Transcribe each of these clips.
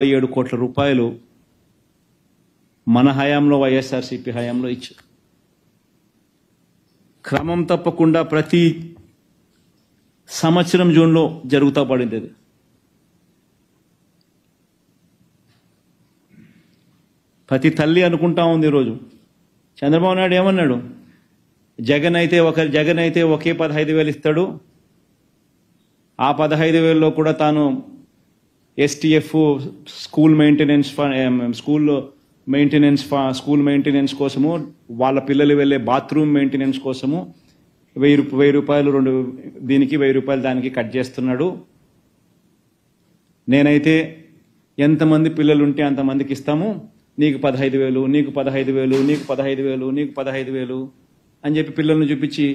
7 కోట్ల రూపాయలు మన హయాంలో వైఎస్ఆర్సీపీ హయాంలో ఇచ్చారు. క్రమం తప్పకుండా ప్రతి సంవత్సరం జూన్లో జరుగుతూ పడింది అది. ప్రతి తల్లి అనుకుంటా ఉంది ఈరోజు. చంద్రబాబు నాయుడు ఏమన్నాడు? జగన్ అయితే ఒకే 15,000 ఇస్తాడు. ఆ 15,000లో కూడా తాను ఎస్టీఎఫ్ స్కూల్ మెయింటెనెన్స్ కోసము, వాళ్ళ పిల్లలు వెళ్ళే బాత్రూమ్ మెయింటెనెన్స్ కోసము 1000 రూపాయలు దీనికి 1000 రూపాయలు దానికి కట్ చేస్తున్నాడు. నేనైతే ఎంతమంది పిల్లలు ఉంటే అంతమందికి ఇస్తాము, నీకు 15,000, నీకు 15,000, నీకు 15,000, నీకు 15,000 అని చెప్పి పిల్లల్ని చూపించి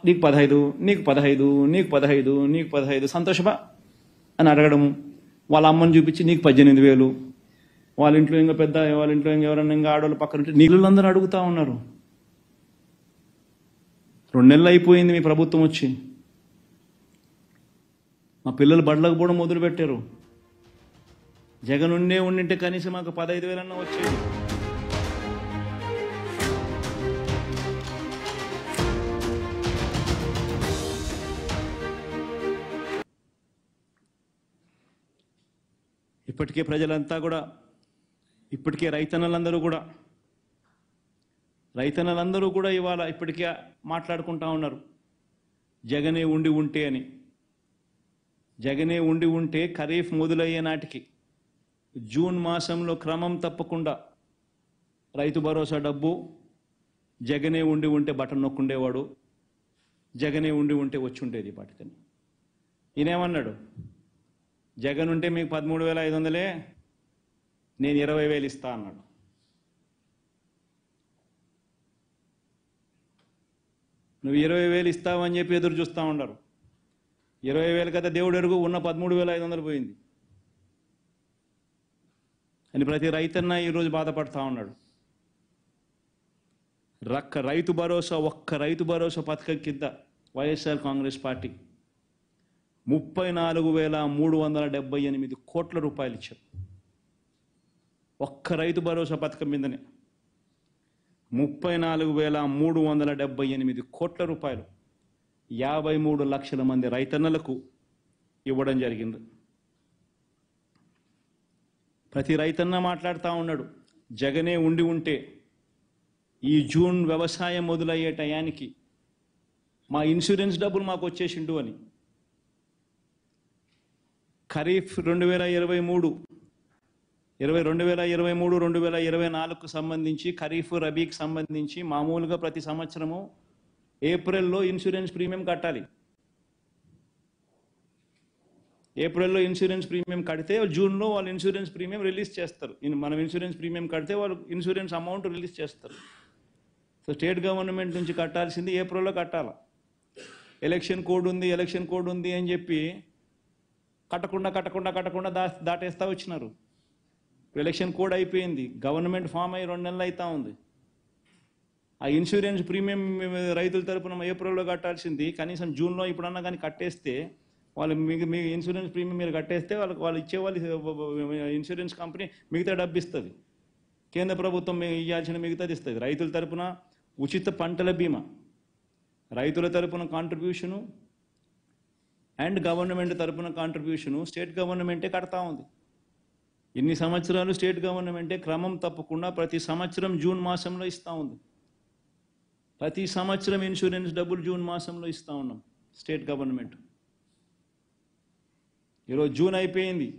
నీకు 15, నీకు 15, నీకు 15, నీకు 15 సంతోషమా అని అడగడము. వాళ్ళ అమ్మని చూపించి నీకు 18,000, వాళ్ళ ఇంట్లో ఎవరన్నా ఇంకా ఆడవాళ్ళు పక్కన ఉంటే నీళ్ళందరూ అడుగుతూ ఉన్నారు. 2 నెలలు అయిపోయింది మీ ప్రభుత్వం వచ్చి. మా పిల్లలు బడులకు పోవడం మొదలు పెట్టారు. జగన్ ఉండింటే కనీసం మాకు 15,000 అన్నా వచ్చేది. ఇప్పటికే ప్రజలంతా కూడా, ఇప్పటికే రైతన్నలందరూ కూడా ఇవాళ ఇప్పటికే మాట్లాడుకుంటా ఉన్నారు, జగనే ఉంటే అని. జగనే ఉంటే ఖరీఫ్ మొదలయ్యే నాటికి జూన్ మాసంలో క్రమం తప్పకుండా రైతు భరోసా డబ్బు జగనే ఉంటే బటన్ నొక్కుండేవాడు, జగనే ఉంటే వచ్చి ఉండేది పాటికని. ఈయనేమన్నాడు? జగన్ ఉంటే మీకు 13,500, నేను 20,000 ఇస్తా అన్నాడు. నువ్వు 20,000 ఇస్తావని చెప్పి ఎదురు చూస్తూ ఉన్నారు. 20,000 కదా దేవుడు ఎరుగు, ఉన్న 13,500 పోయింది అని ప్రతి రైతన్న ఈరోజు బాధపడతా ఉన్నాడు. ఒక్క రైతు భరోసా పథకం కింద వైఎస్ఆర్ కాంగ్రెస్ పార్టీ 34,378 కోట్ల రూపాయలు ఇచ్చారు. ఒక్క రైతు భరోసా పథకం మీదనే 34,378 కోట్ల రూపాయలు 53 లక్షల మంది రైతన్నలకు ఇవ్వడం జరిగింది. ప్రతి రైతన్న మాట్లాడుతూ ఉన్నాడు, జగనే ఉంటే ఈ జూన్ వ్యవసాయం మొదలయ్యే టయానికి మా ఇన్సూరెన్స్ డబ్బులు మాకు వచ్చేసిండు అని. ఖరీఫ్ 2023-2024కు సంబంధించి, ఖరీఫ్ రబీకి సంబంధించి మామూలుగా ప్రతి సంవత్సరము ఏప్రిల్లో ఇన్సూరెన్స్ ప్రీమియం కట్టాలి. ఏప్రిల్లో ఇన్సూరెన్స్ ప్రీమియం కడితే జూన్లో వాళ్ళు ఇన్సూరెన్స్ ప్రీమియం రిలీజ్ చేస్తారు. మనం ఇన్సూరెన్స్ ప్రీమియం కడితే వాళ్ళు ఇన్సూరెన్స్ అమౌంట్ రిలీజ్ చేస్తారు. సో స్టేట్ గవర్నమెంట్ నుంచి కట్టాల్సింది ఏప్రిల్లో కట్టాలి. ఎలక్షన్ కోడ్ ఉంది అని చెప్పి కట్టకుండా దాటేస్తా వచ్చినారు. ఎలక్షన్ కోడ్ అయిపోయింది, గవర్నమెంట్ ఫామ్ అయ్యి 2 నెలలు అవుతా ఉంది. ఆ ఇన్సూరెన్స్ ప్రీమియం రైతుల తరపున ఏప్రిల్లో కట్టాల్సింది కనీసం జూన్లో ఇప్పుడన్నా కానీ కట్టేస్తే వాళ్ళు మీ ఇన్సూరెన్స్ ప్రీమియం మీరు కట్టేస్తే వాళ్ళు ఇచ్చేవాళ్ళు ఇన్సూరెన్స్ కంపెనీ మిగతా డబ్బు ఇస్తుంది. కేంద్ర ప్రభుత్వం ఇవ్వాల్సిన మిగతాది ఇస్తుంది. రైతుల తరపున ఉచిత పంటల బీమా, రైతుల తరపున కాంట్రిబ్యూషను అండ్ గవర్నమెంట్ తరపున కాంట్రిబ్యూషను స్టేట్ గవర్నమెంటే కడతా ఉంది. ఇన్ని సంవత్సరాలు స్టేట్ గవర్నమెంటే క్రమం తప్పకుండా ప్రతి సంవత్సరం జూన్ మాసంలో ఇస్తూ ఉంది. ప్రతి సంవత్సరం ఇన్సూరెన్స్ డబ్బులు జూన్ మాసంలో ఇస్తూ ఉన్నాం స్టేట్ గవర్నమెంట్. ఈరోజు జూన్ అయిపోయింది,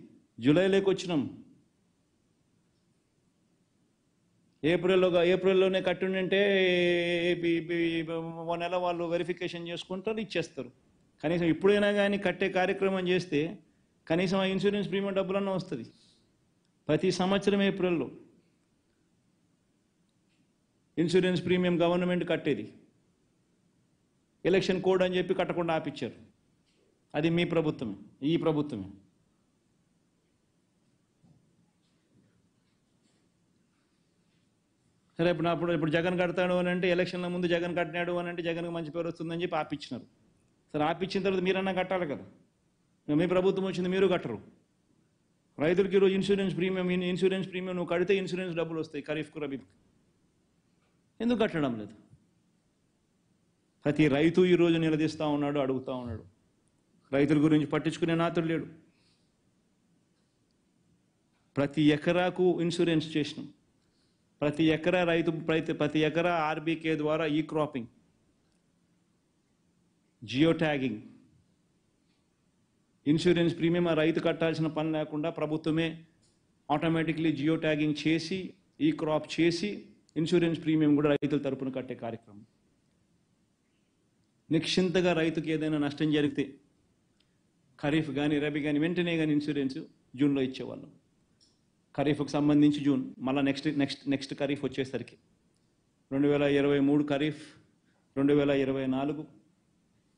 జూలైలోకి వచ్చినాం. ఏప్రిల్లోనే కట్టుంటే 1 నెల వాళ్ళు వెరిఫికేషన్ చేసుకుంటారు, ఇచ్చేస్తారు. కనీసం ఇప్పుడైనా కానీ కట్టే కార్యక్రమం చేస్తే కనీసం ఆ ఇన్సూరెన్స్ ప్రీమియం డబ్బులన్నా వస్తుంది. ప్రతి సంవత్సరం ఏప్రిల్లో ఇన్సూరెన్స్ ప్రీమియం గవర్నమెంట్ కట్టేది. ఎలక్షన్ కోడ్ అని చెప్పి కట్టకుండా ఆపిచ్చారు. అది మీ ప్రభుత్వమే, ఈ ప్రభుత్వమే. సరే, ఇప్పుడు జగన్ కడతాడు అని అంటే, ఎలక్షన్ల ముందు జగన్ కట్టినాడు అని అంటే జగన్కి మంచి పేరు వస్తుందని చెప్పి ఆపిచ్చినారు. సరే, ఆపిచ్చిన తర్వాత మీరన్నా కట్టాలి కదా. మీ ప్రభుత్వం వచ్చింది, మీరు కట్టరు. రైతులకి ఈరోజు ఇన్సూరెన్స్ ప్రీమియం నువ్వు కడితే ఇన్సూరెన్స్ డబ్బులు వస్తాయి ఖరీఫ్కు రబీకి. ఎందుకు కట్టడం లేదు? ప్రతి రైతు ఈరోజు నిలదీస్తూ ఉన్నాడు, అడుగుతూ ఉన్నాడు. రైతుల గురించి పట్టించుకునే నాతుడు లేడు. ప్రతి ఎకరాకు ఇన్సూరెన్స్ చేసినాం. ప్రతి ఎకరా ఆర్బీకే ద్వారా ఈ cropping, geo tagging, insurance premium ఆ రైతు కట్టాల్సిన పని లేకుండా ప్రభుత్వమే ఆటోమేటిక్లీ జియో ట్యాగింగ్ చేసి ఈ క్రాప్ చేసి ఇన్సూరెన్స్ ప్రీమియం కూడా రైతుల తరపున కట్టే కార్యక్రమం. నిశ్చింతగా రైతుకి ఏదైనా నష్టం జరిగితే ఖరీఫ్ కానీ రబీ కానీ వెంటనే కానీ ఇన్సూరెన్స్ జూన్లో ఇచ్చేవాళ్ళం. ఖరీఫ్కి సంబంధించి జూన్, మళ్ళీ నెక్స్ట్ ఖరీఫ్ వచ్చేసరికి 2023 ఖరీఫ్, 2024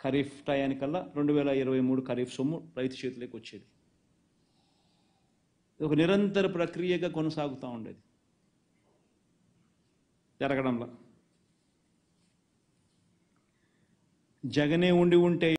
ఖరీఫ్ టయానికల్లా 2023 ఖరీఫ్ సొమ్ము రైతు చేతిలోకి వచ్చేది. ఒక నిరంతర ప్రక్రియగా కొనసాగుతూ ఉండేది. జరగడంలో జగనే ఉంటే